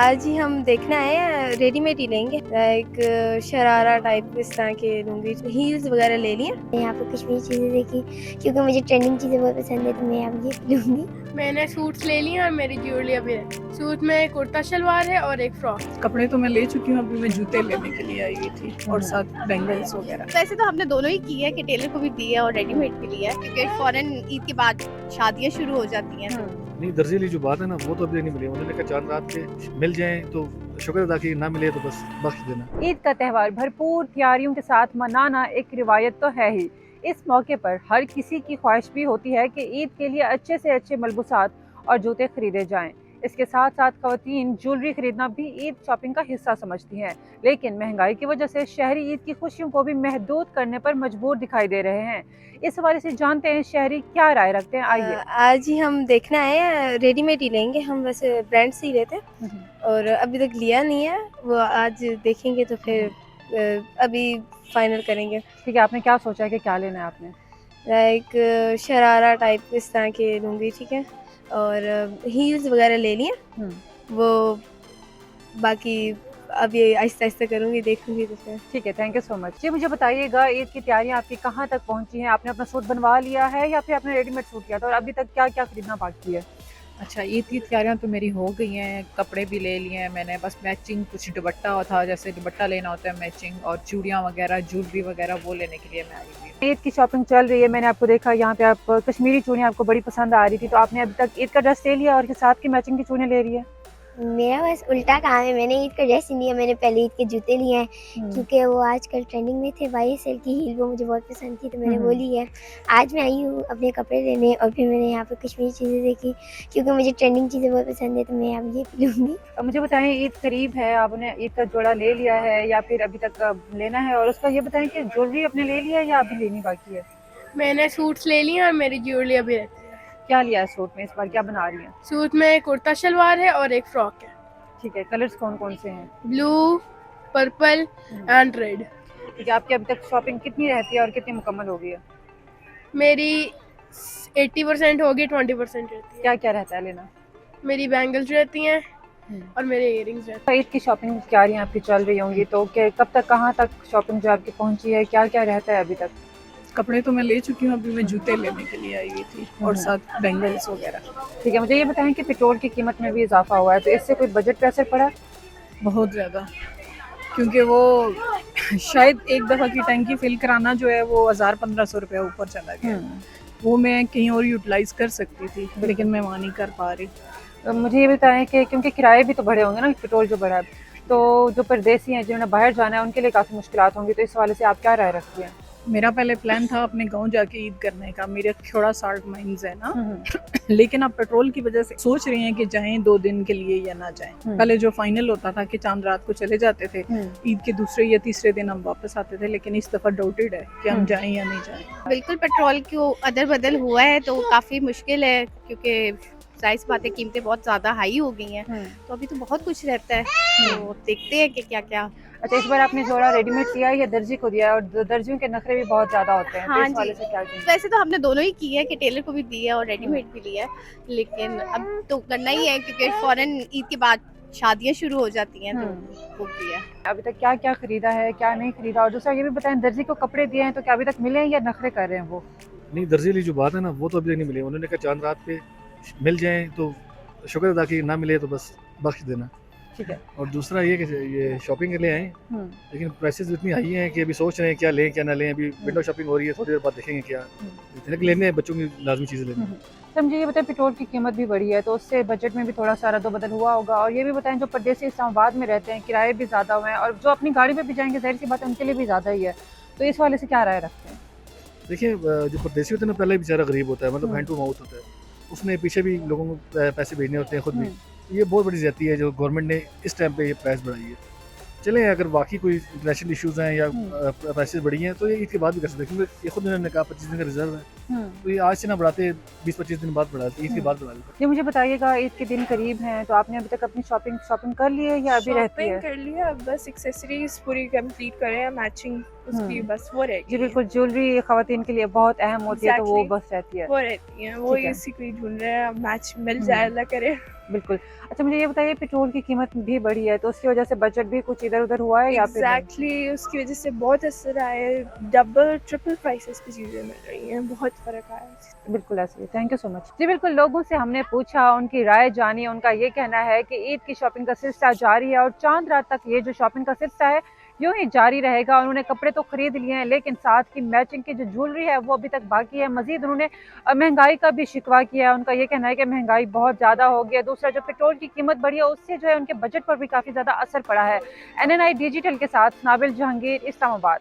आज ही हम देखना है, रेडीमेड ही लेंगे। एक शरारा टाइप इस तरह के लूंगी, हील्स वगैरह ले लिए। यहाँ पे कश्मीरी चीज़ें देखी क्योंकि मुझे ट्रेंडिंग चीज़ें बहुत पसंद है, तो मैं अब ये लूँगी। मैंने सूट्स ले लिए और मेरी ज्वेलरी अभी है। सूट में कुर्ता शलवार है और एक फ्रॉक। कपड़े तो मैं ले चुकी हूँ, अभी मैं जूते लेने के लिए आई हुई थी और साथ बैंगल्स वगैरह। वैसे तो हमने दोनों ही की है कि टेलर को भी दी है और रेडीमेड भी लिया है, क्योंकि फौरन ईद के बाद शादियां शुरू हो जाती हैं। नहीं, दर्जी वाली जो बात है ना, वो तो अभी नहीं मिली। उन्होंने कहा चांद रात के मिल जाएं तो शुक्र अदा की, ना मिले तो बस बख्श देना। ईद का त्यौहार भरपूर तैयारियों के साथ मनाना एक रिवायत तो है ही। इस मौके पर हर किसी की ख्वाहिश भी होती है कि ईद के लिए अच्छे से अच्छे मलबूसात और जूते खरीदे जाएं। इसके साथ साथ खवातीन ज्वेलरी खरीदना भी ईद शॉपिंग का हिस्सा समझती हैं, लेकिन महंगाई की वजह से शहरी ईद की खुशियों को भी महदूद करने पर मजबूर दिखाई दे रहे हैं। इस हवाले से जानते हैं शहरी क्या राय रखते हैं। आइए आज ही हम देखना है, रेडीमेड ही लेंगे। हम वैसे ब्रांड से ही लेते हैं और अभी तक लिया नहीं है। वो आज देखेंगे तो फिर अभी फाइनल करेंगे। ठीक है, आपने क्या सोचा है कि क्या लेना है आपने? लाइक शरारा टाइप इस तरह के लूंगी, ठीक है, और हील्स वगैरह ले लिए। वो बाकी अब ये आहिस्ता आहिस्ता करूँगी, देखूंगी तो फिर। ठीक है, थैंक यू सो मच। जी मुझे बताइएगा, ईद की तैयारियां आपकी कहाँ तक पहुंची हैं? आपने अपना सूट बनवा लिया है या फिर आपने रेडीमेड सूट किया था, और अभी तक क्या क्या खरीदना बाकी है? अच्छा, ईद की तैयारियां तो मेरी हो गई हैं, कपड़े भी ले लिए हैं मैंने। बस मैचिंग कुछ दुपट्टा था, जैसे दुपट्टा लेना होता है मैचिंग, और चूड़ियाँ वगैरह, ज्वेलरी वगैरह, वो लेने के लिए मैं आई हुई हूँ। ईद की शॉपिंग चल रही है, मैंने आपको देखा यहाँ पे आप कश्मीरी चूड़ियाँ आपको बड़ी पसंद आ रही थी, तो आपने अभी तक ईद का ड्रेस ले लिया और के साथ की मैचिंग की चूड़ियाँ ले रही है? मेरा बस उल्टा काम है, मैंने ईद का ड्रेस ही लिया, मैंने पहले ईद के जूते लिए हैं क्योंकि वो आजकल ट्रेंडिंग में थे। YSL की हील वो मुझे बहुत पसंद थी, तो मैंने वो ली है। आज मैं आई हूँ अपने कपड़े लेने, और फिर मैंने यहाँ पे कश्मीरी चीज़ें देखी क्योंकि मुझे ट्रेंडिंग चीज़ें बहुत पसंद है, तो मैं अब ये लूँगी। अब मुझे बताएं, ईद करीब है, आपने ईद का जोड़ा ले लिया है या फिर अभी तक लेना है? और उसका ये बताएं कि ज्वेलरी आपने ले लिया है या अभी लेनी बाकी है? मैंने सूट्स ले लिए और मेरी ज्वेलरी अभी है। क्या लिया है सूट में इस बार, क्या बना रही है? सूट में कुर्ता शलवार है और एक फ्रॉक है। ठीक है, कलर्स कौन कौन से हैं? Blue, purple and red. ठीक है, आपकी अभी तक शॉपिंग कितनी रहती है और कितनी मुकम्मल हो गई है? मेरी 80% होगी, 20% रहती है। क्या क्या रहता है लेना? मेरी बैंगल्स रहती हैं और मेरे इयरिंग्स रहते ईद की शॉपिंग क्या रही आपकी चल रही होंगी, तो कब तक कहाँ तक शॉपिंग जो आपकी पहुंची है, क्या क्या रहता है अभी तक? कपड़े तो मैं ले चुकी हूँ, अभी मैं जूते लेने के लिए आई हुई थी और साथ बैंगल्स वगैरह। ठीक है, मुझे ये बताएं कि पेट्रोल की कीमत में भी इजाफा हुआ है, तो इससे कोई बजट पे असर पड़ा? बहुत ज़्यादा, क्योंकि वो शायद एक दफ़ा की टंकी फिल कराना जो है वो 1000-1500 रुपये ऊपर चला गया। वो मैं कहीं और यूटिलाइज़ कर सकती थी, लेकिन मैं वहाँ नहीं कर पा रही। तो मुझे ये बताएं कि क्योंकि किराए भी तो बढ़े होंगे ना, पेट्रोल जो बढ़ा है, तो जो परदेसी हैं जिन्होंने बाहर जाना है उनके लिए काफ़ी मुश्किलात होंगी, तो इस वाले से आप क्या राय रखती हैं? मेरा पहले प्लान था अपने गांव जाके ईद करने का, मेरे थोड़ा साल्ट माइंस है ना लेकिन अब पेट्रोल की वजह से सोच रहे हैं कि जाएं 2 दिन के लिए या ना जाएं। पहले जो फाइनल होता था कि चांद रात को चले जाते थे, ईद के दूसरे या तीसरे दिन हम वापस आते थे, लेकिन इस दफा डाउटेड है कि हम जाएं या नहीं जाएं। बिल्कुल, पेट्रोल को अदल बदल हुआ है तो काफ़ी मुश्किल है, क्योंकि जाहिर बातें कीमतें बहुत ज़्यादा हाई हो गई हैं। तो अभी तो बहुत कुछ रहता है, तो देखते हैं कि क्या क्या। अच्छा, इस बार आपने जोड़ा रेडीमेड लिया है या दर्जी को दिया है? और दर्जियों के नखरे भी बहुत ज़्यादा होते हैं, तो हाँ इस वाले जी, से क्या कहेंगे? वैसे तो हमने दोनों ही की है कि टेलर को भी दी है और रेडीमेड भी लिया है, लेकिन अब तो करना ही है क्योंकि फौरन ईद के बाद शादियां शुरू हो जाती हैं, तो वो किया है। अभी तक क्या क्या खरीदा है, क्या नहीं खरीदा? और दूसरा ये भी बताएं, दर्जी को कपड़े दिए हैं तो क्या अभी तक मिले हैं या नखरे कर रहे हैं वो? नहीं, दर्जी वाली जो बात है ना, वो तो अभी नहीं मिली। उन्होंने कहा चांद रात के मिल जाएं तो शुक्र अदा की, ना मिले तो बस बख्श देना। ठीक है। और दूसरा ये कि ये शॉपिंग के लिए आए, लेकिन प्राइसेस इतनी हाई हैं कि अभी सोच रहे हैं क्या लें क्या ना लें। अभी विंडो शॉपिंग हो रही है, थोड़ी देर बाद देखेंगे क्या लेने हैं। बच्चों की लाजमी चीज़ें लेनी हैं। तो मुझे ये बताएं, पेट्रोल की कीमत भी बढ़ी है, तो उससे बजट में भी थोड़ा सा रद्द-बदल हुआ होगा। और ये भी बताएं, जो परदेसी इस्लामाबाद में रहते हैं, किराए भी ज़्यादा हुए हैं, और जो अपनी गाड़ी में भी जाएंगे, जाहिर सी बात है उनके लिए भी ज़्यादा ही है, तो इस वाले से क्या राय रखते हैं? देखिए, जो परदेसी होता है ना, पहले बेचारा गरीब होता है, मतलब हैंड टू माउथ होता है। उसने पीछे भी लोगों को पैसे भेजने होते हैं, खुद भी। ये बहुत बड़ी ज्यादती है जो गवर्नमेंट ने इस टाइम पे ये प्राइस बढ़ाई है। चलें, अगर बाकी कोई इंटरनेशनल इश्यूज हैं या प्राइसेस बढ़ी हैं तो ये ईद के बाद भी कर सकते हैं, क्योंकि ये खुद उन्होंने कहा 25 दिन का रिजर्व है, तो ये आज से ना बढ़ाते 20-25 दिन बाद बढ़ाते, ईद के बाद बढ़ा देते। ये मुझे बताइएगा, ईद के दिन करीब हैं, तो आपने अभी तक अपनी शॉपिंग कर ली है या अभी रहती है? कर लिया, अब बस एक्सेसरीज पूरी कंप्लीट करें, मैचिंग उसकी बस वो जी रहेगी। बिल्कुल, ज्वेलरी खवातीन के लिए बहुत अहम होती है, तो वो Exactly. बस रहती है। वो रहती हैं, वो ठीक है। इसी को ही ढूंढ रहे हैं, मैच मिल जाए अल्लाह करे। बिल्कुल। अच्छा मुझे ये बताइए, पेट्रोल की कीमत भी बढ़ी है, तो उसकी वजह से बजट भी कुछ इधर-उधर हुआ है या फिर नहीं? एग्जैक्टली उसकी वजह से बहुत असर आया है, डबल ट्रिपल प्राइसेस पे चीज़ें मिल रही हैं, बहुत फ़र्क आया है। बिल्कुल ऐसे ही, थैंक यू सो मच। जी बिल्कुल, लोगों से हमने पूछा, उनकी राय जानी। उनका ये कहना है कि ईद की शॉपिंग का सिलसिला जारी है और चांद रात तक ये जो शॉपिंग का सिलसिला है यूं ही जारी रहेगा। उन्होंने कपड़े तो खरीद लिए हैं, लेकिन साथ की मैचिंग की जो ज्वेलरी है वो अभी तक बाकी है। मजीद उन्होंने महंगाई का भी शिकवा किया है। उनका ये कहना है कि महंगाई बहुत ज़्यादा हो गई है। दूसरा, जो पेट्रोल की कीमत बढ़ी है उससे जो है उनके बजट पर भी काफ़ी ज़्यादा असर पड़ा है। NNI डिजिटल के साथ नाबिल जहांगीर, इस्लामाबाद।